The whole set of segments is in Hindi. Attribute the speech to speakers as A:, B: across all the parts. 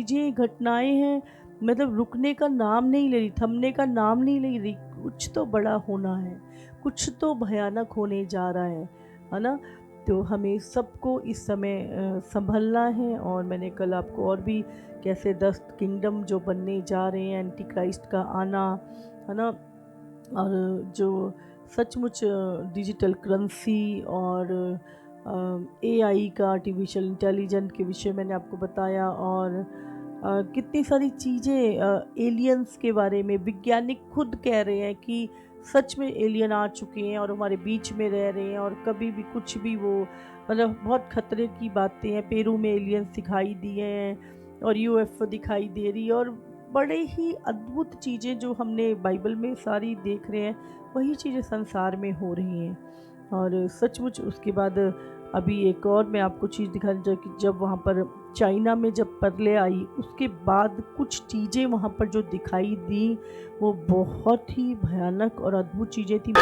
A: चीज़ें, घटनाएँ हैं, मतलब रुकने का नाम नहीं ले रही, थमने का नाम नहीं ले रही। कुछ तो बड़ा होना है, कुछ तो भयानक होने जा रहा है ना? तो हमें सबको इस समय सँभलना है। और मैंने कल आपको और भी कैसे 10 किंगडम जो बनने जा रहे हैं, एंटी क्राइस्ट का आना, है ना? और जो सचमुच डिजिटल करेंसी और एआई का, आर्टिफिशियल इंटेलिजेंट के विषय मैंने आपको बताया। और कितनी सारी चीज़ें एलियंस के बारे में वैज्ञानिक खुद कह रहे हैं कि सच में एलियन आ चुके हैं और हमारे बीच में रह रहे हैं, और कभी भी कुछ भी वो मतलब बहुत खतरे की बातें हैं। पेरू में एलियंस दिखाई दिए हैं और यूएफओ दिखाई दे रही है, और बड़े ही अद्भुत चीज़ें जो हमने बाइबल में सारी देख रहे हैं, वही चीज़ें संसार में हो रही हैं। और सचमुच उसके बाद अभी एक और मैं आपको चीज़ दिखाना चाहूँ कि जब वहाँ पर चाइना में जब प्रलय आई, उसके बाद कुछ चीज़ें वहाँ पर जो दिखाई दी, वो बहुत ही भयानक और अद्भुत चीज़ें थी।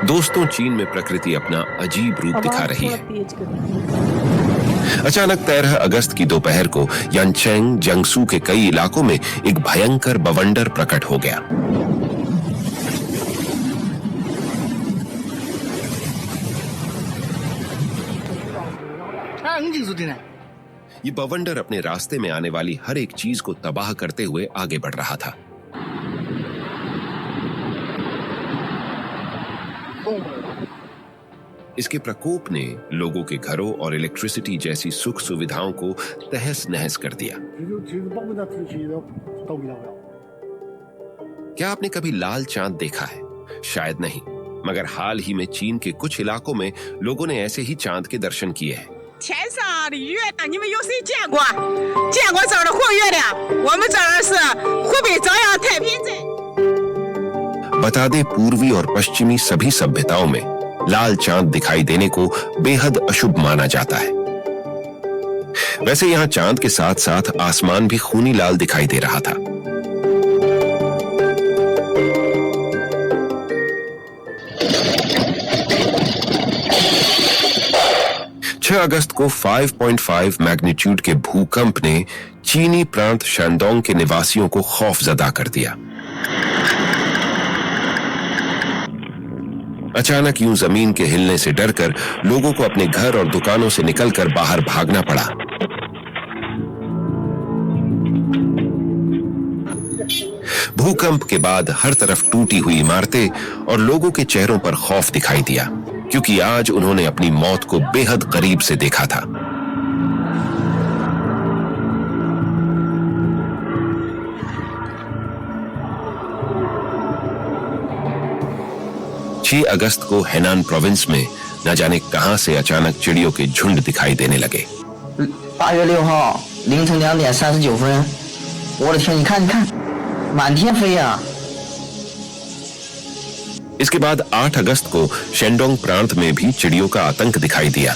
B: दोस्तों, चीन में प्रकृति अपना अजीब रूप दिखा रही है।
A: तेज कर दीजिए।
B: अचानक 13 अगस्त की दोपहर को यानचेंग, जियांगसू के कई इलाकों में एक भयंकर बवंडर प्रकट हो गया। ये बवंडर अपने रास्ते में आने वाली हर एक चीज को तबाह करते हुए आगे बढ़ रहा था। इसके प्रकोप ने लोगों के घरों और इलेक्ट्रिसिटी जैसी सुख सुविधाओं को तहस नहस कर दिया। क्या आपने कभी लाल चांद देखा है? शायद नहीं, मगर हाल ही में चीन के कुछ इलाकों में लोगों ने ऐसे ही चांद के दर्शन किए हैं। बता दें, पूर्वी और पश्चिमी सभी सभ्यताओं में लाल चांद दिखाई देने को बेहद अशुभ माना जाता है। वैसे यहाँ चांद के साथ साथ आसमान भी खूनी लाल दिखाई दे रहा था। अगस्त को 5.5 मैग्नीट्यूड के भूकंप ने चीनी प्रांत शैंडोंग के निवासियों को खौफजदा कर दिया। अचानक यूं जमीन के हिलने से डरकर लोगों को अपने घर और दुकानों से निकलकर बाहर भागना पड़ा। भूकंप के बाद हर तरफ टूटी हुई इमारतें और लोगों के चेहरों पर खौफ दिखाई दिया, क्योंकि आज उन्होंने अपनी मौत को बेहद करीब से देखा था। अगस्त को हेनान प्रोविंस में न जाने कहां से अचानक चिड़ियों के झुंड दिखाई देने लगे।
C: 8月6号凌晨2点39分，我的天，你看，满天飞呀！
B: इसके बाद 8 अगस्त को शेंडोंग प्रांत में भी चिड़ियों का आतंक दिखाई दिया।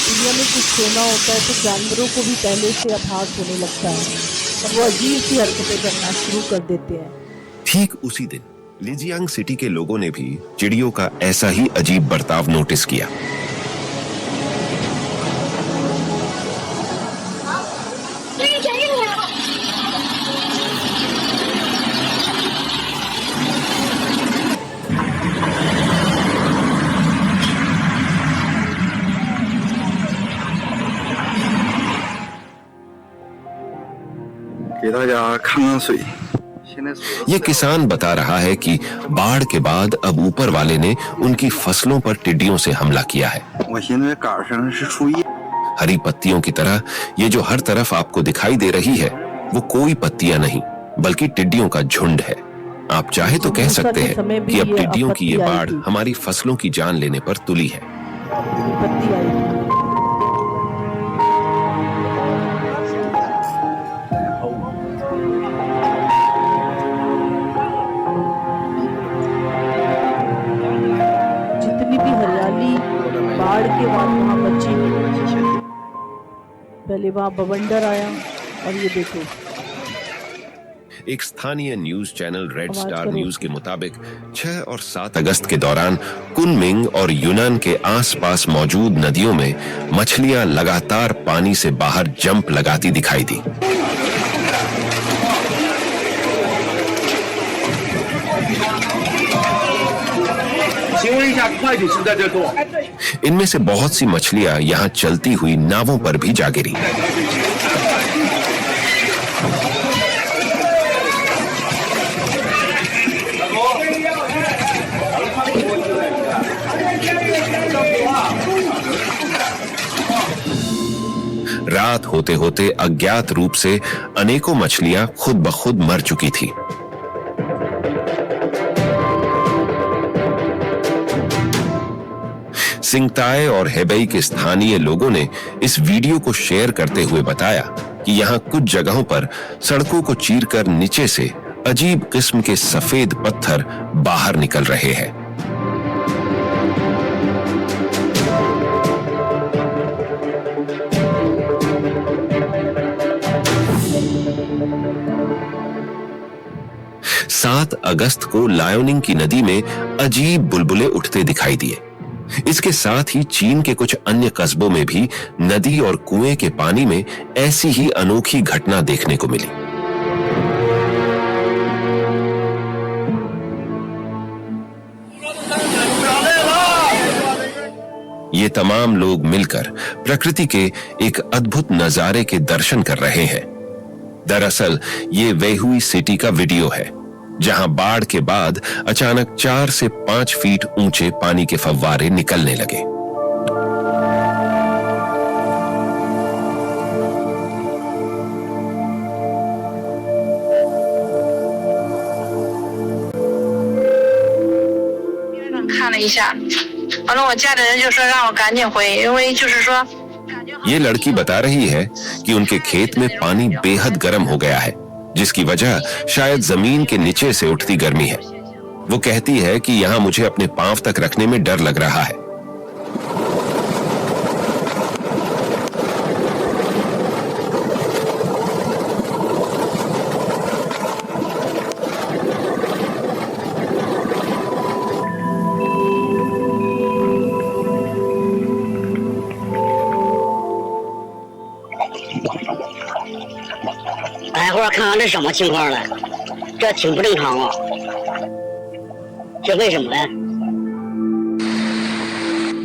A: दुनिया में कुछ होना होता है तो जानवरों को भी पहले से आभास होने लगता है और वो अजीब सी हरकतें करना शुरू कर देते हैं।
B: ठीक उसी दिन लिजियांग सिटी के लोगों ने भी चिड़ियों का ऐसा ही अजीब बर्ताव नोटिस किया। ये किसान बता रहा है कि बाढ़ के बाद अब ऊपर वाले ने उनकी फसलों पर टिड्डियों से हमला किया है। हरी पत्तियों की तरह ये जो हर तरफ आपको दिखाई दे रही है, वो कोई पत्तियां नहीं बल्कि टिड्डियों का झुंड है। आप चाहे तो कह सकते हैं कि अब टिड्डियों की ये बाढ़ हमारी फसलों की जान लेने पर तुली है।
A: बाढ़ के बाद वहाँ बची, पहले वहाँ बवंडर आया और ये देखो।
B: एक स्थानीय न्यूज चैनल रेड
A: आवाज
B: स्टार
A: करो
B: न्यूज
A: उसकी।
B: के मुताबिक 6 और 7 अगस्त के दौरान कुनमिंग और यूनान के आसपास मौजूद नदियों में मछलियां लगातार पानी से बाहर जंप लगाती दिखाई दी। इनमें से बहुत सी मछलियां यहां चलती हुई नावों पर भी जा गिरी। रात होते होते अज्ञात रूप से अनेकों मछलियां खुद ब खुद मर चुकी थी। सिंगताई और हेबई के स्थानीय लोगों ने इस वीडियो को शेयर करते हुए बताया कि यहां कुछ जगहों पर सड़कों को चीरकर नीचे से अजीब किस्म के सफेद पत्थर बाहर निकल रहे हैं। सात अगस्त को लायोनिंग की नदी में अजीब बुलबुले उठते दिखाई दिए। इसके साथ ही चीन के कुछ अन्य कस्बों में भी नदी और कुएं के पानी में ऐसी ही अनोखी घटना देखने को मिली। ये तमाम लोग मिलकर प्रकृति के एक अद्भुत नजारे के दर्शन कर रहे हैं। दरअसल ये वेहुई सिटी का वीडियो है, जहां बाढ़ के बाद अचानक 4 से 5 फीट ऊंचे पानी के फव्वारे निकलने लगे। ये लड़की बता रही है कि उनके खेत में पानी बेहद गर्म हो गया है, जिसकी वजह शायद जमीन के नीचे से उठती गर्मी है। वो कहती है कि यहाँ मुझे अपने पांव तक रखने में डर लग रहा है।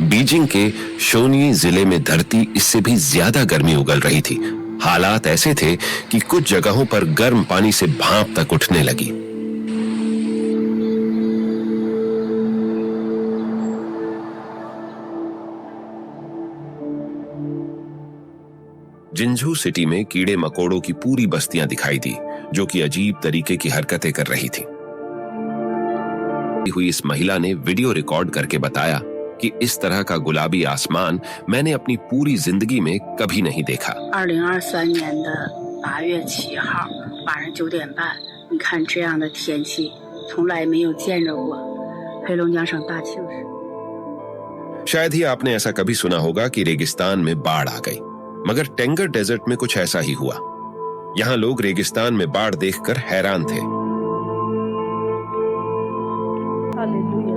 B: बीजिंग के शोनी जिले में धरती इससे भी ज्यादा गर्मी उगल रही थी। हालात ऐसे थे कि कुछ जगहों पर गर्म पानी से भाप तक उठने लगी। जिंझू सिटी में कीड़े मकोड़ों की पूरी बस्तियां दिखाई दी, जो कि अजीब तरीके की हरकतें कर रही थी। हुई इस महिला ने वीडियो रिकॉर्ड करके बताया कि इस तरह का गुलाबी आसमान मैंने अपनी पूरी जिंदगी में कभी नहीं देखा।
D: 2023年的8月7号晚上9点半，你看这样的天气，从来没有见着过。黑龙江省大庆市。
B: शायद ही आपने ऐसा कभी सुना होगा कि रेगिस्तान में बाढ़ आ गई, मगर टेंगर डेजर्ट में कुछ ऐसा ही हुआ। यहाँ लोग रेगिस्तान में बाढ़ देखकर हैरान थे।
A: हालेलुया।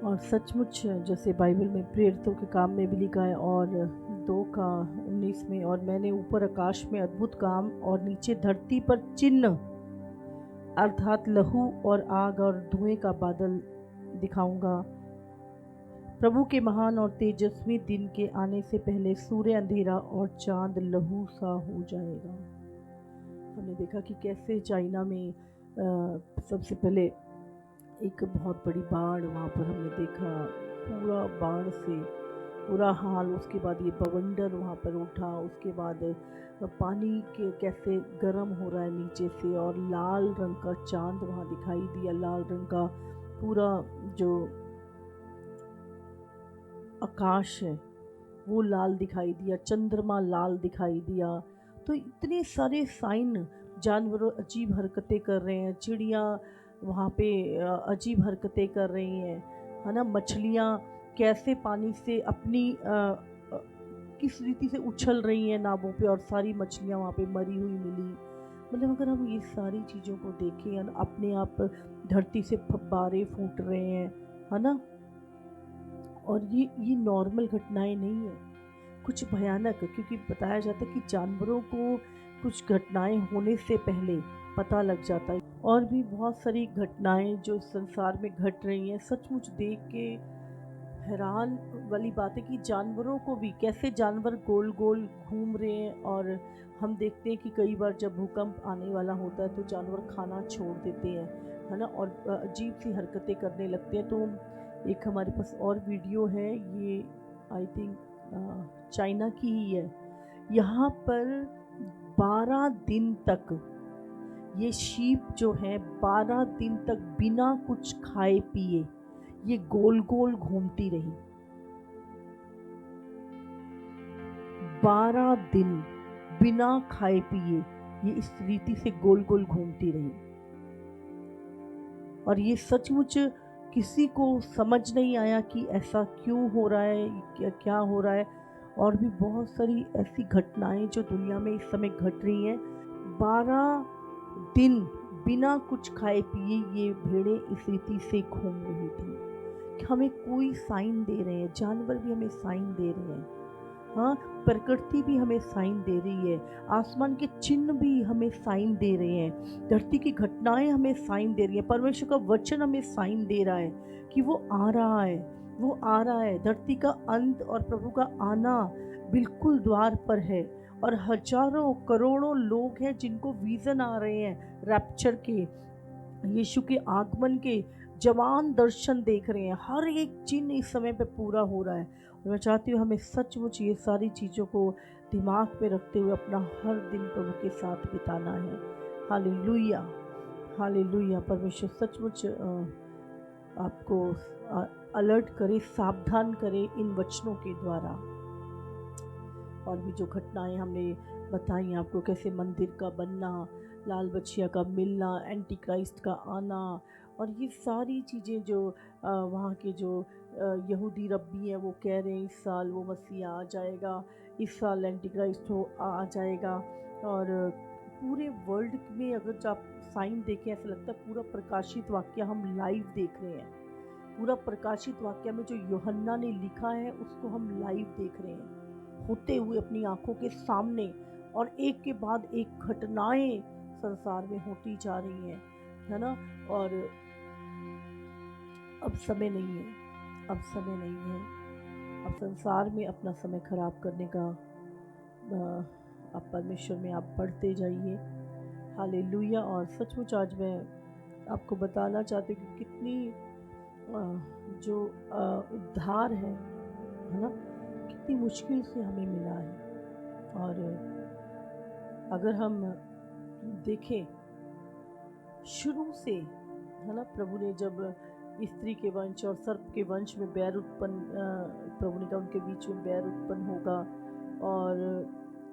A: और सचमुच जैसे बाइबल में प्रेरितों के काम में भी लिखा है, और 2:19 में, और मैंने ऊपर आकाश में अद्भुत काम और नीचे धरती पर चिन्ह अर्थात लहू और आग और धुएं का बादल दिखाऊंगा। प्रभु के महान और तेजस्वी दिन के आने से पहले सूर्य अंधेरा और चांद लहू सा हो जाएगा। हमने देखा कि कैसे चाइना में सबसे पहले एक बहुत बड़ी बाढ़, वहाँ पर हमने देखा पूरा बाढ़ से बुरा हाल। उसके बाद ये बवंडर वहाँ पर उठा, उसके बाद पानी के कैसे गर्म हो रहा है नीचे से, और लाल रंग का चांद वहाँ दिखाई दिया। लाल रंग का पूरा जो आकाश है वो लाल दिखाई दिया, चंद्रमा लाल दिखाई दिया। तो इतने सारे साइन, जानवरों अजीब हरकतें कर रहे हैं, चिड़िया वहाँ पे अजीब हरकतें कर रही हैं, है ना। मछलियाँ कैसे पानी से अपनी किस रीति से उछल रही हैं नावों पे और सारी मछलियाँ वहाँ पे मरी हुई मिली। मतलब अगर हम ये सारी चीज़ों को देखें, अपने आप धरती से फब्बारे फूट रहे हैं, है ना, और ये नॉर्मल घटनाएं नहीं है, कुछ भयानक, क्योंकि बताया जाता है कि जानवरों को कुछ घटनाएं होने से पहले पता लग जाता है। और भी बहुत सारी घटनाएं जो संसार में घट रही हैं, सचमुच देख के हैरान वाली बात है कि जानवरों को भी कैसे जानवर गोल गोल घूम रहे हैं। और हम देखते हैं कि कई बार जब भूकंप आने वाला होता है तो जानवर खाना छोड़ देते हैं, है ना, और अजीब सी हरकतें करने लगते हैं। तो एक हमारे पास और वीडियो है, ये आई थिंक चाइना की ही है। यहाँ पर 12 दिन तक ये शीप जो है 12 दिन तक बिना कुछ खाए पिए ये गोल गोल घूमती रही। 12 दिन बिना खाए पिए ये इस रीति से गोल गोल घूमती रही। और ये सचमुच किसी को समझ नहीं आया कि ऐसा क्यों हो रहा है, क्या हो रहा है। और भी बहुत सारी ऐसी घटनाएं जो दुनिया में इस समय घट रही हैं। 12 दिन बिना कुछ खाए पिए ये भेड़ें इस रीति से घूम रही थी। हमें कोई साइन दे रहे हैं, जानवर भी हमें साइन दे रहे हैं, हाँ, प्रकृति भी हमें साइन दे रही है, आसमान के चिन्ह भी हमें साइन दे रहे हैं, धरती की घटनाएं हमें साइन दे रही है, परमेश्वर का वचन हमें साइन दे रहा है कि वो आ रहा है, वो आ रहा है। धरती का अंत और प्रभु का आना बिल्कुल द्वार पर है। और हजारों करोड़ों लोग हैं जिनको विजन आ रहे हैं रैप्चर के, यीशु के आगमन के जवान दर्शन देख रहे हैं। हर एक चिन्ह इस समय पे पूरा हो रहा है। और मैं चाहती हूँ हमें सचमुच ये सारी चीज़ों को दिमाग में रखते हुए अपना हर दिन प्रभु के साथ बिताना है। Hallelujah, hallelujah. परमेश्वर सचमुच आपको अलर्ट करे, सावधान करे इन वचनों के द्वारा। और भी जो घटनाएं हमने बताई आपको, कैसे मंदिर का बनना, लाल बछिया का मिलना, एंटी क्राइस्ट का आना, और ये सारी चीज़ें जो वहाँ के जो यहूदी रब्बी हैं वो कह रहे हैं इस साल वो मसीहा आ जाएगा, इस साल एंटी क्राइस्ट आ जाएगा। और पूरे वर्ल्ड में अगर आप साइन देखें, ऐसा लगता है पूरा प्रकाशित वाक्य हम लाइव देख रहे हैं। पूरा प्रकाशित वाक्य में जो यूहन्ना ने लिखा है उसको हम लाइव देख रहे हैं होते हुए अपनी आंखों के सामने। और एक के बाद एक घटनाएं संसार में होती जा रही हैं, है ना। और अब समय नहीं है, अब समय नहीं है, अब संसार में अपना समय खराब करने का अब परमेश्वर में आप बढ़ते जाइए। हालेलुया। और सचमुच आज मैं आपको बताना चाहती हूँ कि कितनी जो उद्धार है ना, कितनी मुश्किल से हमें मिला है। और अगर हम देखें शुरू से, है ना, प्रभु ने जब स्त्री के वंश और सर्प के वंश में बैर उत्पन्न, प्रभु ने कहा उनके बीच में बैर उत्पन्न होगा और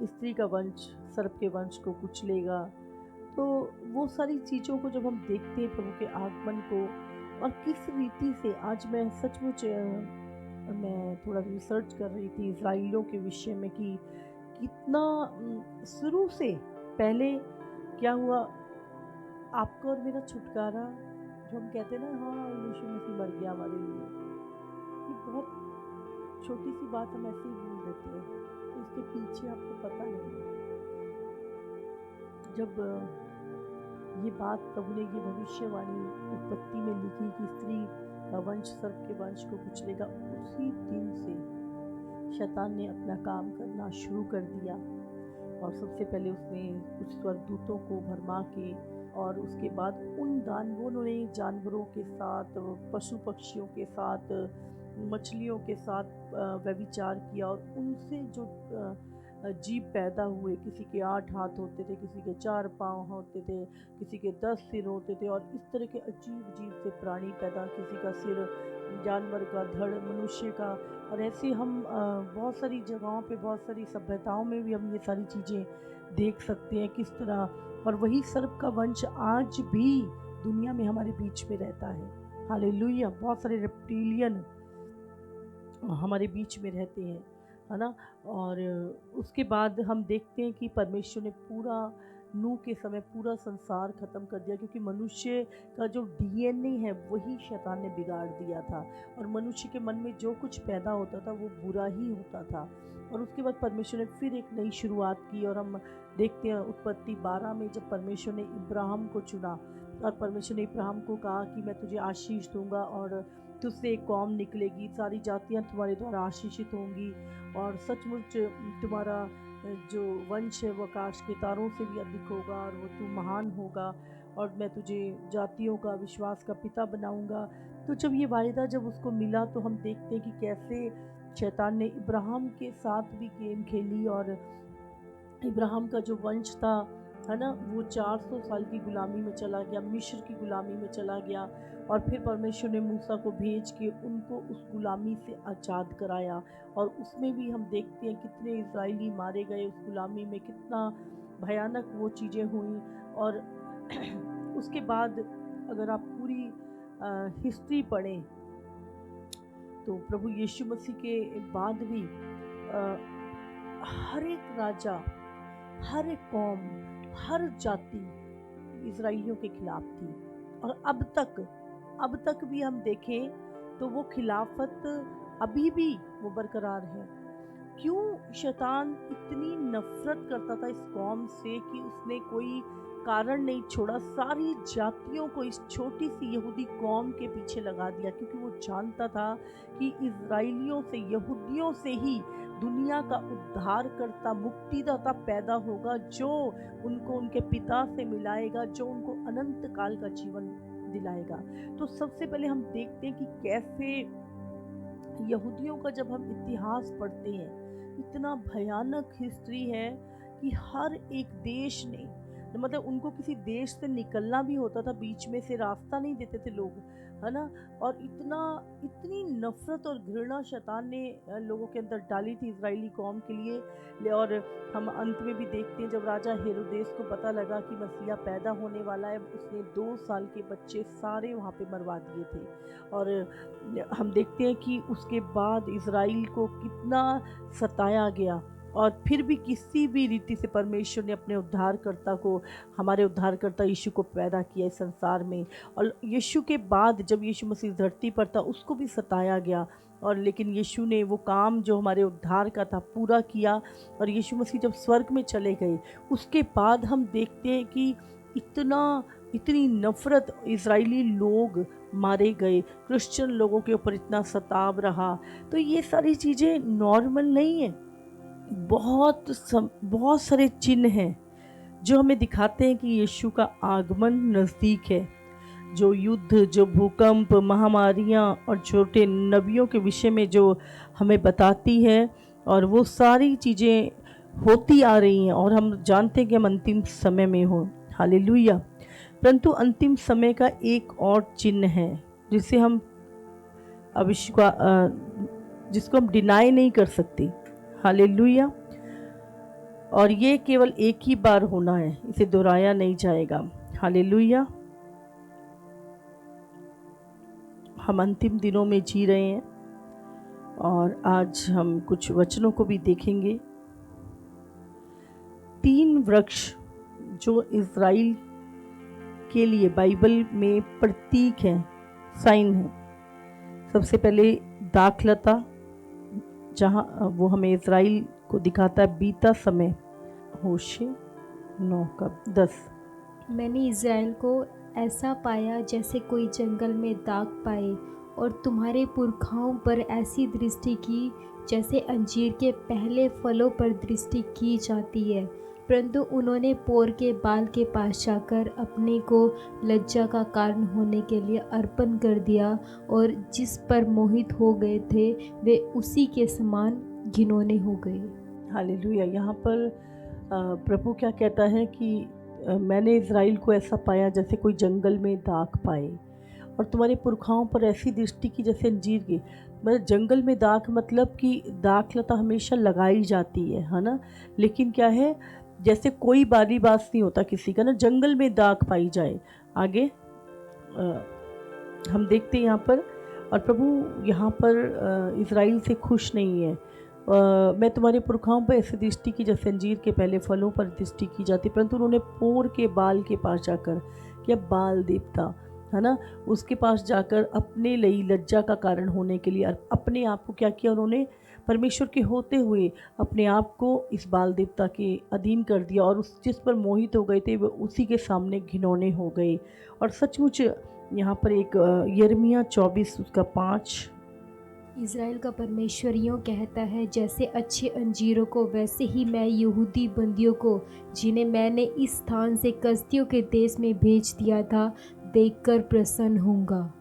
A: स्त्री का वंश सर्प के वंश को कुचलेगा। तो वो सारी चीज़ों को जब हम देखते हैं प्रभु के आगमन को, और किस रीति से आज मैं सचमुच मैं थोड़ा रिसर्च कर रही थी इजराइलियों के विषय में कि कितना शुरू से पहले क्या हुआ। आपका और मेरा छुटकारा जो हम कहते हैं ना, हाँ यीशु मसीह मर गया हमारे लिए, ये बहुत छोटी सी बात हम ऐसे ही भूल देते हैं। इसके पीछे आपको पता नहीं है। जब ये बात प्रभु ने ये भविष्यवाणी उत्पत्ति में लिखी कि स्त्री का वंश सर्प के वंश को कुचलेगा, उसी दिन से शैतान ने अपना काम करना शुरू कर दिया। और सबसे पहले उसने कुछ स्वर्गदूतों को भरमा के, और उसके बाद उन दानवों ने जानवरों के साथ, पशु पक्षियों के साथ, मछलियों के साथ व्यभिचार किया। और उनसे जो जीव पैदा हुए, किसी के 8 हाथ होते थे, किसी के 4 पाँव होते थे, किसी के 10 सिर होते थे, और इस तरह के अजीब अजीब से प्राणी पैदा, किसी का सिर जानवर का, धड़ मनुष्य का। और ऐसे हम बहुत सारी जगहों पे, बहुत सारी सभ्यताओं में भी हम ये सारी चीज़ें देख सकते हैं किस तरह। और वही सर्प का वंश आज भी दुनिया में हमारे बीच में रहता है। हालेलुया। बहुत सारे रेप्टिलियन हमारे बीच में रहते हैं, है ना। और उसके बाद हम देखते हैं कि परमेश्वर ने पूरा नूह के समय पूरा संसार ख़त्म कर दिया, क्योंकि मनुष्य का जो डीएनए है वही शैतान ने बिगाड़ दिया था, और मनुष्य के मन में जो कुछ पैदा होता था वो बुरा ही होता था। और उसके बाद परमेश्वर ने फिर एक नई शुरुआत की, और हम देखते हैं उत्पत्ति 12 में जब परमेश्वर ने इब्राहिम को चुना, और परमेश्वर ने इब्राहिम को कहा कि मैं तुझे आशीष दूंगा और तुझसे एक कौम निकलेगी, सारी जातियां तुम्हारे द्वारा आशीषित होंगी, और सचमुच तुम्हारा जो वंश है वो आकाश के तारों से भी अधिक होगा, और वो तू महान होगा, और मैं तुझे जातियों का विश्वास का पिता बनाऊंगा। तो जब ये वायदा जब उसको मिला तो हम देखते हैं कि कैसे शैतान ने इब्राहिम के साथ भी गेम खेली, और इब्राहिम का जो वंश था, है ना, वो 400 साल की गुलामी में चला गया, मिस्र की गुलामी में चला गया, और फिर परमेश्वर ने मूसा को भेज के उनको उस गुलामी से आज़ाद कराया। और उसमें भी हम देखते हैं कितने इजरायली मारे गए उस गुलामी में, कितना भयानक वो चीज़ें हुई। और उसके बाद अगर आप पूरी हिस्ट्री पढ़ें तो प्रभु यीशु मसीह के बाद भी हर एक राजा, हर एक कौम, हर जाति इजराइलियों के खिलाफ थी, और अब तक भी हम देखें तो वो खिलाफत अभी भी वो बरकरार है। क्यों शैतान इतनी नफरत करता था इस कौम से कि उसने कोई कारण नहीं छोड़ा, सारी जातियों को इस छोटी सी यहूदी कौम के पीछे लगा दिया, क्योंकि वो जानता था कि इजराइलियों से, यहूदियों से ही दुनिया का उद्धारकर्ता, मुक्तिदाता पैदा होगा, जो उनको उनके पिता से मिलाएगा, जो उनको अनंत काल का जीवन दिलाएगा। तो सबसे पहले हम देखते हैं कि कैसे यहूदियों का जब हम इतिहास पढ़ते हैं, इतना भयानक हिस्ट्री है कि हर एक देश ने, मतलब उनको किसी देश से निकलना भी होता था, बीच में से रास्ता नहीं देते थे लोग, है ना। और इतनी नफरत और घृणा शैतान ने लोगों के अंदर डाली थी इजरायली कौम के लिए। और हम अंत में भी देखते हैं जब राजा हेरोदेस को पता लगा कि मसीहा पैदा होने वाला है, उसने 2 साल के बच्चे सारे वहाँ पे मरवा दिए थे। और हम देखते हैं कि उसके बाद इजराइल को कितना सताया गया, और फिर भी किसी भी रीति से परमेश्वर ने अपने उद्धारकर्ता को, हमारे उद्धारकर्ता यीशु को पैदा किया इस संसार में। और यीशु के बाद जब यीशु मसीह धरती पर था उसको भी सताया गया, और लेकिन यीशु ने वो काम जो हमारे उद्धार का था पूरा किया। और यीशु मसीह जब स्वर्ग में चले गए उसके बाद हम देखते हैं कि इतनी नफरत, इजरायली लोग मारे गए, क्रिश्चियन लोगों के ऊपर इतना सताव रहा। तो ये सारी चीज़ें नॉर्मल नहीं है। बहुत सारे चिन्ह हैं जो हमें दिखाते हैं कि यीशु का आगमन नज़दीक है। जो युद्ध, जो भूकंप, महामारियाँ और छोटे नबियों के विषय में जो हमें बताती है, और वो सारी चीज़ें होती आ रही हैं, और हम जानते हैं कि हम अंतिम समय में हो। हालेलुया। परंतु अंतिम समय का एक और चिन्ह है जिसे हम जिसको हम डिनाई नहीं कर सकते। हालेलुया। और ये केवल एक ही बार होना है, इसे दोहराया नहीं जाएगा। हालेलुया। हम अंतिम दिनों में जी रहे हैं, और आज हम कुछ वचनों को भी देखेंगे। 3 वृक्ष जो इज़राइल के लिए बाइबल में प्रतीक हैं, साइन हैं। सबसे पहले दाखलता, जहाँ वो हमें इज़राइल को दिखाता है बीता समय। होशे 9:10।
E: मैंने इज़राइल को ऐसा पाया जैसे कोई जंगल में दाग पाए, और तुम्हारे पुरखाओं पर ऐसी दृष्टि की जैसे अंजीर के पहले फलों पर दृष्टि की जाती है, परंतु उन्होंने पोर के बाल के पास जाकर अपने को लज्जा का कारण होने के लिए अर्पण कर दिया, और जिस पर मोहित हो गए थे वे उसी के समान घिनौने हो गए।
A: हालेलुया। यहाँ पर प्रभु क्या कहता है कि मैंने इज़राइल को ऐसा पाया जैसे कोई जंगल में दाग पाए, और तुम्हारे पुरखाओं पर ऐसी दृष्टि की जैसे अंजीर की। मतलब जंगल में दाग, मतलब कि दाखलता हमेशा लगाई जाती है ना, लेकिन क्या है, जैसे कोई बारी बास नहीं होता किसी का ना, जंगल में दाग पाई जाए। आगे हम देखते हैं यहाँ पर, और प्रभु यहाँ पर इज़राइल से खुश नहीं है। मैं तुम्हारे पुरखाओं पर ऐसी दृष्टि की जैसे अंजीर के पहले फलों पर दृष्टि की जाती, परंतु उन्होंने पोर के बाल के पास जाकर, क्या बाल देवता है ना, उसके पास जाकर अपने लिए लज्जा का कारण होने के लिए अपने आप को क्या किया, उन्होंने परमेश्वर के होते हुए अपने आप को इस बाल देवता के अधीन कर दिया, और उस जिस पर मोहित हो गए थे वो उसी के सामने घिनौने हो गए। और सचमुच यहाँ पर एक यिर्मयाह 24 उसका 5,
E: इज़राइल का परमेश्वर यूँ कहता है, जैसे अच्छे अंजीरों को वैसे ही मैं यहूदी बंदियों को, जिन्हें मैंने इस स्थान से कसदियों के देश में भेज दिया था, देखकर प्रसन्न होऊंगा।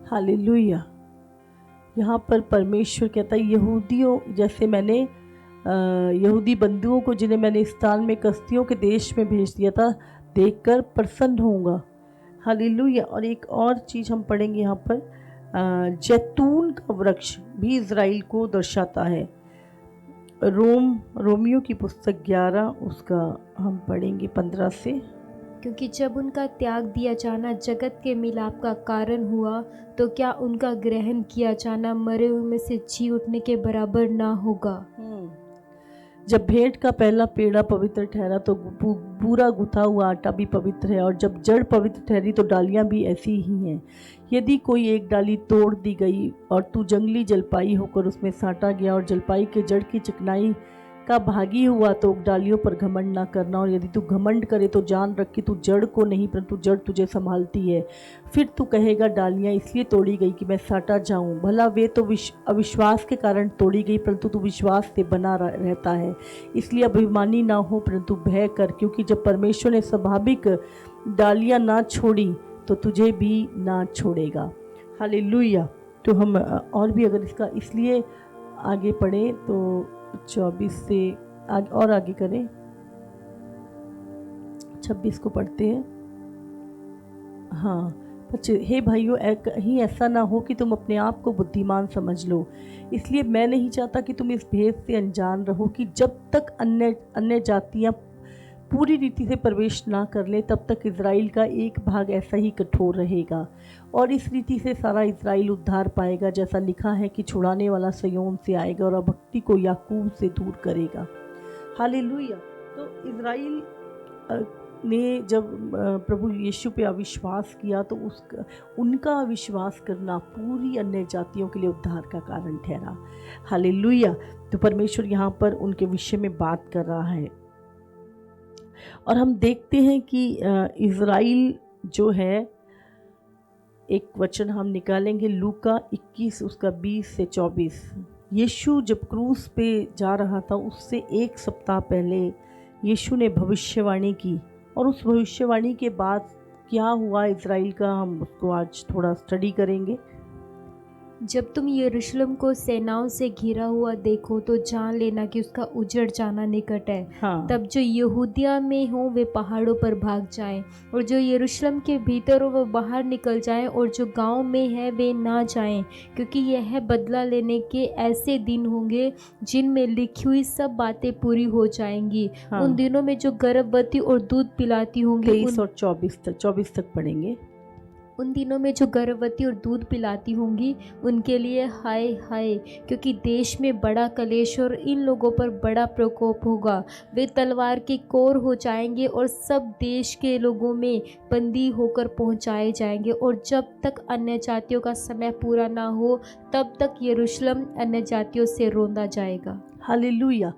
A: हालेलुया। यहाँ पर परमेश्वर कहता है यहूदियों, जैसे मैंने यहूदी बंधुओं को जिन्हें मैंने इस स्थान में कसदियों के देश में भेज दिया था, देखकर प्रसन्न होऊंगा। हालेलुया। और एक और चीज़ हम पढ़ेंगे यहाँ पर, जैतून का वृक्ष भी इज़राइल को दर्शाता है। रोमियो की पुस्तक 11 उसका हम पढ़ेंगे 15 से।
E: क्योंकि जब उनका त्याग दिया जाना जगत के मिलाप का कारण हुआ, तो क्या उनका ग्रहण किया जाना मरे हुए में से जी उठने के बराबर ना होगा।
A: जब भेंट का पहला पेड़ा पवित्र ठहरा तो पूरा गुथा हुआ आटा भी पवित्र है, और जब जड़ पवित्र ठहरी तो डालियां भी ऐसी ही हैं। यदि कोई एक डाली तोड़ दी गई और तू जंगली जलपाई होकर उसमें साटा गया और जलपाई के जड़ की चिकनाई का भागी हुआ, तो डालियों पर घमंड ना करना, और यदि तू घमंड करे तो जान रख कि तू जड़ को नहीं परंतु जड़ तुझे संभालती है। फिर तू कहेगा डालियाँ इसलिए तोड़ी गई कि मैं साटा जाऊँ, भला वे तो अविश्वास के कारण तोड़ी गई, परंतु तू विश्वास से बना रहता है। इसलिए अभिमानी ना हो परंतु भय कर, क्योंकि जब परमेश्वर ने स्वाभाविक डालियाँ ना छोड़ी तो तुझे भी ना छोड़ेगा। हालेलुया। तो हम और भी अगर इसका इसलिए आगे पढ़ें तो 24 से आगे और आगे करें, 26 को पढ़ते हैं। हाँ, हे भाइयों, कहीं ऐसा ना हो कि तुम अपने आप को बुद्धिमान समझ लो। इसलिए मैं नहीं चाहता कि तुम इस भेद से अनजान रहो कि जब तक अन्य जातियाँ पूरी रीति से प्रवेश ना कर ले, तब तक इज़राइल का एक भाग ऐसा ही कठोर रहेगा, और इस रीति से सारा इज़राइल उद्धार पाएगा, जैसा लिखा है कि छुड़ाने वाला सिय्योन से आएगा और अभक्ति को याकूब से दूर करेगा। हालेलुया। तो इज़राइल ने जब प्रभु यीशु पे अविश्वास किया तो उनका अविश्वास करना पूरी अन्य जातियों के लिए उद्धार का कारण ठहरा। हालेलुया। तो परमेश्वर यहाँ पर उनके विषय में बात कर रहा है, और हम देखते हैं कि इज़राइल जो है, एक वचन हम निकालेंगे लूका 21 उसका 20 से 24। यीशु जब क्रूस पे जा रहा था उससे एक सप्ताह पहले यीशु ने भविष्यवाणी की, और उस भविष्यवाणी के बाद क्या हुआ इज़राइल का, हम उसको आज थोड़ा स्टडी करेंगे।
E: जब तुम यरूशलेम को सेनाओं से घिरा हुआ देखो तो जान लेना कि उसका उजड़ जाना निकट है।
A: हाँ।
E: तब जो यहूदिया में हो वे पहाड़ों पर भाग जाएं, और जो यरूशलेम के भीतर हो वो बाहर निकल जाएं, और जो गांव में है वे ना जाएं, क्योंकि यह बदला लेने के ऐसे दिन होंगे जिनमें लिखी हुई सब बातें पूरी हो जाएंगी।
A: हाँ।
E: उन दिनों में जो गर्भवती और दूध पिलाती होंगी,
A: 23 और 24 तक पढ़ेंगे।
E: उन दिनों में जो गर्भवती और दूध पिलाती होंगी उनके लिए हाय हाय, क्योंकि देश में बड़ा कलेश और इन लोगों पर बड़ा प्रकोप होगा। वे तलवार के कोर हो जाएंगे और सब देश के लोगों में बंदी होकर पहुंचाए जाएंगे, और जब तक अन्य जातियों का समय पूरा ना हो तब तक यरूशलेम अन्य जातियों से रोंदा जाएगा।
A: हालेलुया।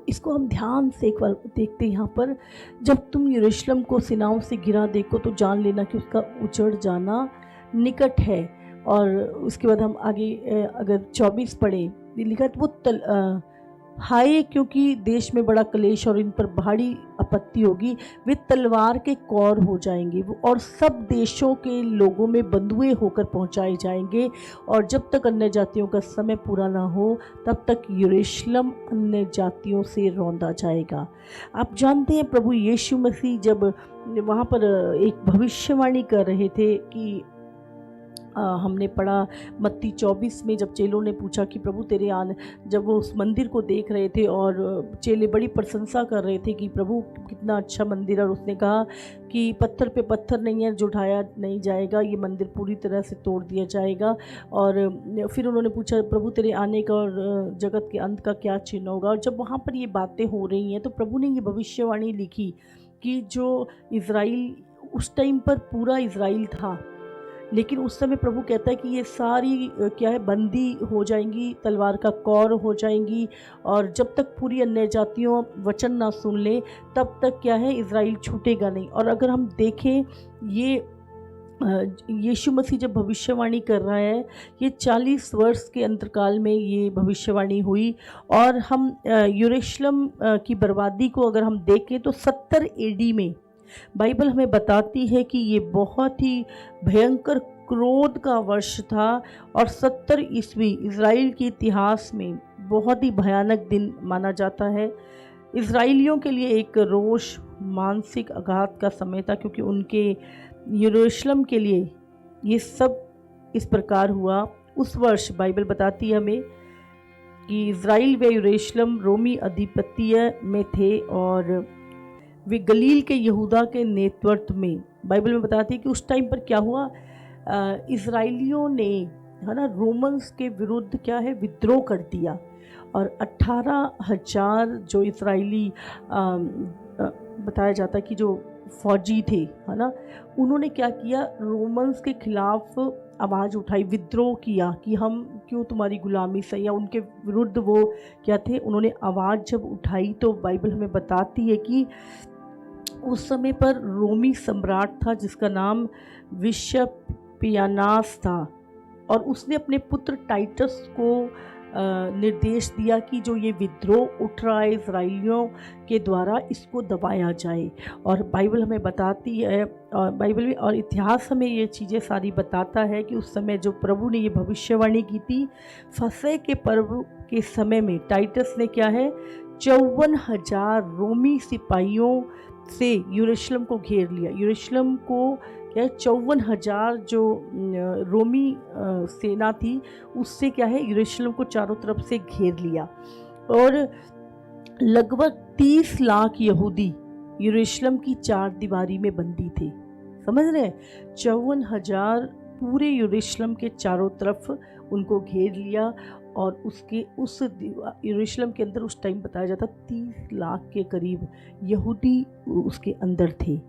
A: इसको हम ध्यान से एक बार देखते हैं। यहाँ पर जब तुम यरूशलेम को सेनाओं से घिरा देखो तो जान लेना कि उसका उजड़ जाना निकट है। और उसके बाद हम आगे अगर 24 पढ़े, लिखा तो वो हाय, क्योंकि देश में बड़ा कलेश और इन पर भारी आपत्ति होगी, वे तलवार के कौर हो जाएंगे और सब देशों के लोगों में बंधुए होकर पहुंचाए जाएंगे, और जब तक अन्य जातियों का समय पूरा ना हो तब तक यरूशलेम अन्य जातियों से रौंदा जाएगा। आप जानते हैं प्रभु यीशु मसीह जब वहाँ पर एक भविष्यवाणी कर रहे थे कि हमने पढ़ा मत्ती 24 में, जब चेलों ने पूछा कि प्रभु तेरे आने, जब वो उस मंदिर को देख रहे थे और चेले बड़ी प्रशंसा कर रहे थे कि प्रभु कितना अच्छा मंदिर है, और उसने कहा कि पत्थर पे पत्थर नहीं है जो उठाया नहीं जाएगा, ये मंदिर पूरी तरह से तोड़ दिया जाएगा। और फिर उन्होंने पूछा प्रभु तेरे आने का और जगत के अंत का क्या चिन्ह होगा। और जब वहाँ पर ये बातें हो रही हैं तो प्रभु ने ये भविष्यवाणी लिखी कि जो इज़राइल, उस टाइम पर पूरा इज़राइल था, लेकिन उस समय प्रभु कहता है कि ये सारी क्या है, बंदी हो जाएंगी, तलवार का कौर हो जाएंगी, और जब तक पूरी अन्य जातियों वचन ना सुन ले तब तक क्या है, इज़राइल छूटेगा नहीं। और अगर हम देखें, ये यीशु मसीह जब भविष्यवाणी कर रहा है, ये 40 वर्ष के अंतकाल में ये भविष्यवाणी हुई। और हम यरूशलेम की बर्बादी को अगर हम देखें तो 70 AD में बाइबल हमें बताती है कि ये बहुत ही भयंकर क्रोध का वर्ष था, और 70 ईस्वी इज़राइल के इतिहास में बहुत ही भयानक दिन माना जाता है। इज़राइलियों के लिए एक रोष, मानसिक आघात का समय था, क्योंकि उनके यरूशलेम के लिए ये सब इस प्रकार हुआ। उस वर्ष बाइबल बताती है हमें कि इज़राइल व यरूशलेम रोमी अधिपत्य में थे, और वे गलील के यहूदा के नेतृत्व में, बाइबल में बताती है कि उस टाइम पर क्या हुआ, इज़राइलियों ने, है ना, रोमन्स के विरुद्ध क्या है, विद्रोह कर दिया। और 18,000 जो इज़राइली बताया जाता है कि जो फौजी थे, है ना, उन्होंने क्या किया, रोमन्स के खिलाफ आवाज़ उठाई, विद्रोह किया कि हम क्यों तुम्हारी गुलामी से, या उनके विरुद्ध वो क्या थे, उन्होंने आवाज़ जब उठाई तो बाइबल हमें बताती है कि उस समय पर रोमी सम्राट था जिसका नाम विशपियानास था, और उसने अपने पुत्र टाइटस को निर्देश दिया कि जो ये विद्रोह उठ रहा है इज़राइलियों के द्वारा, इसको दबाया जाए। और बाइबल हमें बताती है, और बाइबल में और इतिहास हमें ये चीज़ें सारी बताता है कि उस समय जो प्रभु ने ये भविष्यवाणी की थी, फसह के पर्व के समय में टाइटस ने क्या है, 54,000 रोमी सिपाहियों से यरूशलेम को घेर लिया। यरूशलेम को क्या है, 54,000 जो रोमी सेना थी, उससे क्या है, यरूशलेम को चारों तरफ से घेर लिया। और लगभग 30 लाख यहूदी यरूशलेम की 4 दीवारी में बंदी थे। समझ रहे हैं, 54,000 पूरे यरूशलेम के चारों तरफ उनको घेर लिया, और उसके उस यरूशलेम के अंदर उस टाइम बताया जाता 30 लाख के करीब यहूदी उसके अंदर थे।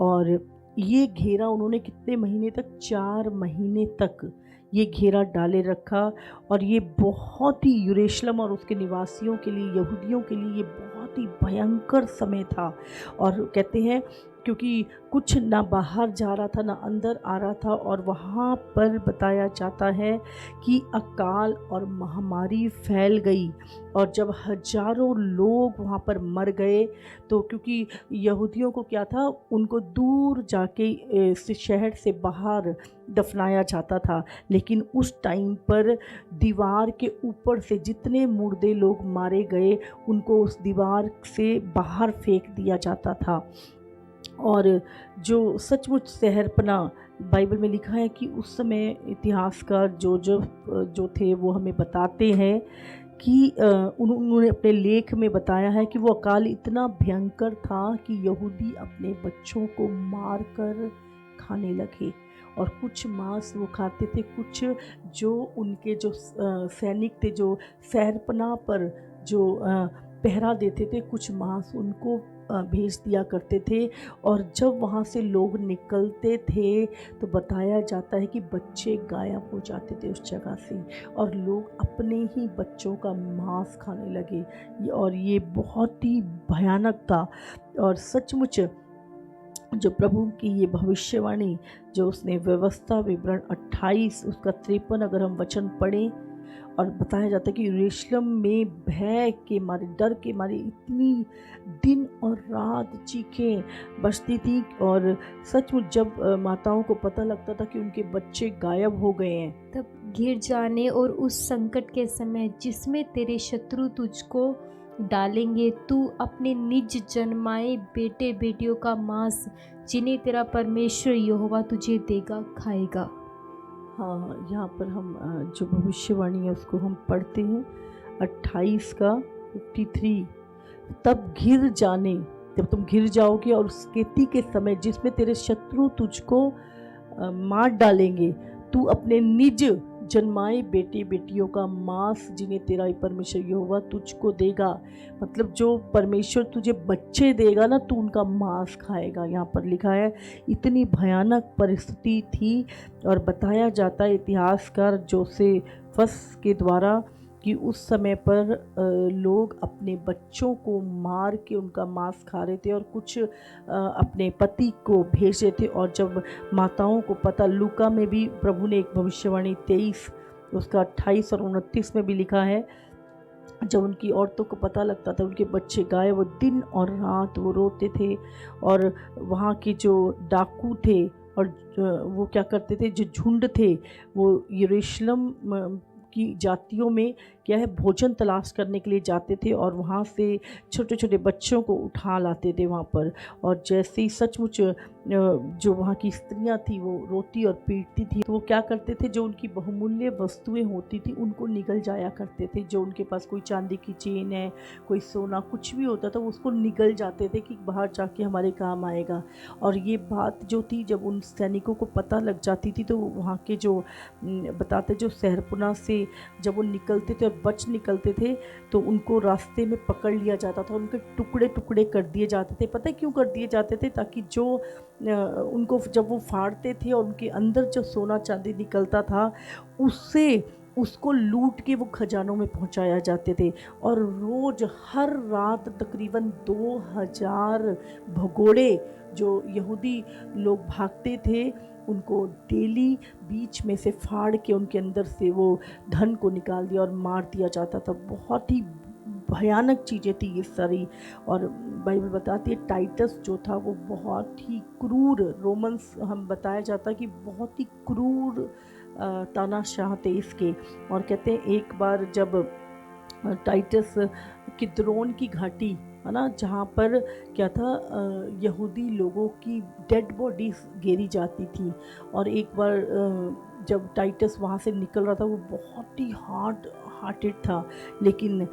A: और ये घेरा उन्होंने कितने महीने तक, 4 महीने तक ये घेरा डाले रखा। और ये बहुत ही यरूशलेम और उसके निवासियों के लिए, यहूदियों के लिए ये बहुत ही भयंकर समय था। और कहते हैं क्योंकि कुछ ना बाहर जा रहा था ना अंदर आ रहा था, और वहाँ पर बताया जाता है कि अकाल और महामारी फैल गई, और जब हजारों लोग वहाँ पर मर गए, तो क्योंकि यहूदियों को क्या था, उनको दूर जाके शहर से बाहर दफनाया जाता था, लेकिन उस टाइम पर दीवार के ऊपर से जितने मुर्दे लोग मारे गए उनको उस दीवार से बाहर फेंक दिया जाता था। और जो सचमुच शहरपना, बाइबल में लिखा है कि उस समय इतिहासकार जो थे वो हमें बताते हैं कि उन्होंने अपने लेख में बताया है कि वो अकाल इतना भयंकर था कि यहूदी अपने बच्चों को मार कर खाने लगे, और कुछ मांस वो खाते थे, कुछ जो उनके जो सैनिक थे जो शहरपना पर जो पहरा देते थे, कुछ मांस उनको भेज दिया करते थे। और जब वहाँ से लोग निकलते थे तो बताया जाता है कि बच्चे गायब हो जाते थे उस जगह से, और लोग अपने ही बच्चों का मांस खाने लगे। और ये बहुत ही भयानक था। और सचमुच जो प्रभु की ये भविष्यवाणी, जो उसने व्यवस्था विवरण 28 उसका 53 अगर हम वचन पढ़ें, और बताया जाता है कि यरूशलेम में भय के मारे, डर के मारे इतनी दिन और रात चीखें बजती थी। और सचमुच जब माताओं को पता लगता था कि उनके बच्चे गायब हो गए हैं,
E: तब गिर जाने और उस संकट के समय जिसमें तेरे शत्रु तुझको डालेंगे, तू अपने निज जन्माए बेटे बेटियों का मांस जिन्हें तेरा परमेश्वर यहोवा तुझे देगा खाएगा।
A: हाँ, यहाँ पर हम जो भविष्यवाणी है उसको हम पढ़ते हैं 28 का 53। तब घिर जाने, जब तुम घिर जाओगे और उस खेती के समय जिसमें तेरे शत्रु तुझको मार डालेंगे, तू अपने निज जन्माए बेटे बेटियों का मांस जिन्हें तेरा परमेश्वर यहोवा तुझको देगा। मतलब जो परमेश्वर तुझे बच्चे देगा ना, तू उनका मांस खाएगा। यहाँ पर लिखा है इतनी भयानक परिस्थिति थी। और बताया जाता है इतिहासकार जोसेफस के द्वारा कि उस समय पर लोग अपने बच्चों को मार के उनका मांस खा रहे थे और कुछ अपने पति को भेज रहे थे। और जब माताओं को पता, लूका में भी प्रभु ने एक भविष्यवाणी 23 उसका 28 और 29 में भी लिखा है, जब उनकी औरतों को पता लगता था उनके बच्चे गायब, वो दिन और रात वो रोते थे। और वहाँ के जो डाकू थे और वो क्या करते थे, जो झुंड थे वो यरूशलेम की जातियों में क्या है भोजन तलाश करने के लिए जाते थे और वहाँ से छोटे छोटे बच्चों को उठा लाते थे वहाँ पर। और जैसे ही सचमुच जो वहाँ की स्त्रियाँ थी वो रोती और पीटती थी, तो वो क्या करते थे, जो उनकी बहुमूल्य वस्तुएं होती थी उनको निगल जाया करते थे। जो उनके पास कोई चांदी की चेन है, कोई सोना, कुछ भी होता था वो उसको निगल जाते थे कि बाहर जाके हमारे काम आएगा। और ये बात जो थी जब उन सैनिकों को पता लग जाती थी तो वहाँ के जो बताते, जो शहरपुना से जब वो निकलते थे और बच निकलते थे तो उनको रास्ते में पकड़ लिया जाता था, उनके टुकड़े टुकड़े कर दिए जाते थे। पता है क्यों कर दिए जाते थे? ताकि जो उनको जब वो फाड़ते थे और उनके अंदर जो सोना चांदी निकलता था उसको लूट के वो खजानों में पहुंचाया जाते थे। और रोज़ हर रात तकरीबन 2000 भगोड़े जो यहूदी लोग भागते थे उनको डेली बीच में से फाड़ के उनके अंदर से वो धन को निकाल दिया और मार दिया जाता था। बहुत ही भयानक चीज़ें थी ये सारी। और बाइबल बताती है टाइटस जो था वो बहुत ही क्रूर, रोमन्स हम बताया जाता कि बहुत ही क्रूर तानाशाह थे इसके। और कहते हैं एक बार जब टाइटस किद्रोन की घाटी है ना, जहाँ पर क्या था, यहूदी लोगों की डेड बॉडीज गिरी जाती थी। और एक बार जब टाइटस वहाँ से निकल रहा था वो बहुत ही हार्टेड था, लेकिन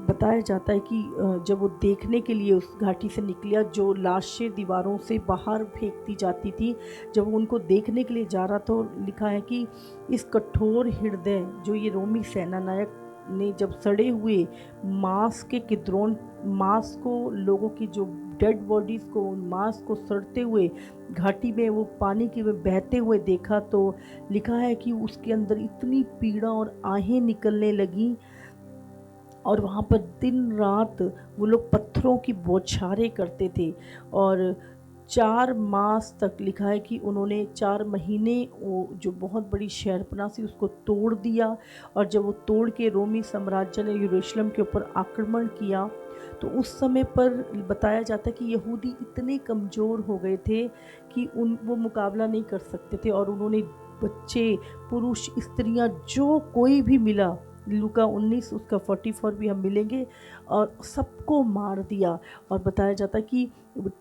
A: बताया जाता है कि जब वो देखने के लिए उस घाटी से निकला, जो लाशें दीवारों से बाहर फेंकती जाती थी, जब वो उनको देखने के लिए जा रहा तो लिखा है कि इस कठोर हृदय जो ये रोमी सेनानायक ने जब सड़े हुए मांस के किद्रोन मांस को, लोगों की जो डेड बॉडीज़ को, उन मांस को सड़ते हुए घाटी में वो पानी के में बहते हुए देखा तो लिखा है कि उसके अंदर इतनी पीड़ा और आहें निकलने लगी। और वहाँ पर दिन रात वो लोग पत्थरों की बौछारें करते थे। और 4 मास तक लिखा है कि उन्होंने 4 महीने वो जो बहुत बड़ी शहरपनाह थी उसको तोड़ दिया। और जब वो तोड़ के रोमी साम्राज्य ने यरूशलेम के ऊपर आक्रमण किया तो उस समय पर बताया जाता है कि यहूदी इतने कमज़ोर हो गए थे कि वो मुकाबला नहीं कर सकते थे। और उन्होंने बच्चे, पुरुष, स्त्रियां, जो कोई भी मिला, लूका 19 उसका 44 भी हम मिलेंगे, और सबको मार दिया। और बताया जाता है कि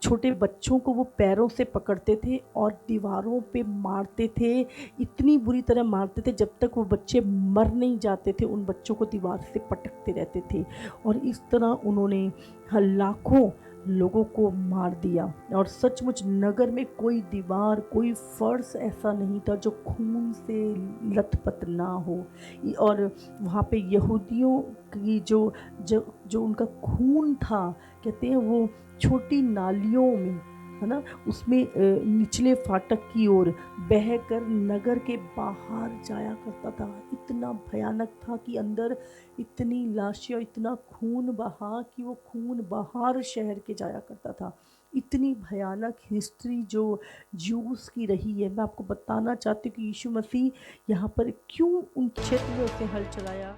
A: छोटे बच्चों को वो पैरों से पकड़ते थे और दीवारों पे मारते थे, इतनी बुरी तरह मारते थे जब तक वो बच्चे मर नहीं जाते थे, उन बच्चों को दीवार से पटकते रहते थे। और इस तरह उन्होंने लाखों लोगों को मार दिया। और सचमुच नगर में कोई दीवार, कोई फर्श ऐसा नहीं था जो खून से लथपथ ना हो। और वहाँ पे यहूदियों की जो उनका खून था, कहते हैं वो छोटी नालियों में, है ना, उसमें निचले फाटक की ओर बहकर नगर के बाहर जाया करता था। इतना भयानक था कि अंदर इतनी लाशें और इतना खून बहा कि वो खून बाहर शहर के जाया करता था। इतनी भयानक हिस्ट्री जो ज्यूस की रही है। मैं आपको बताना चाहती हूँ कि यीशु मसीह यहाँ पर क्यों उन क्षेत्र में उसे हल चलाया।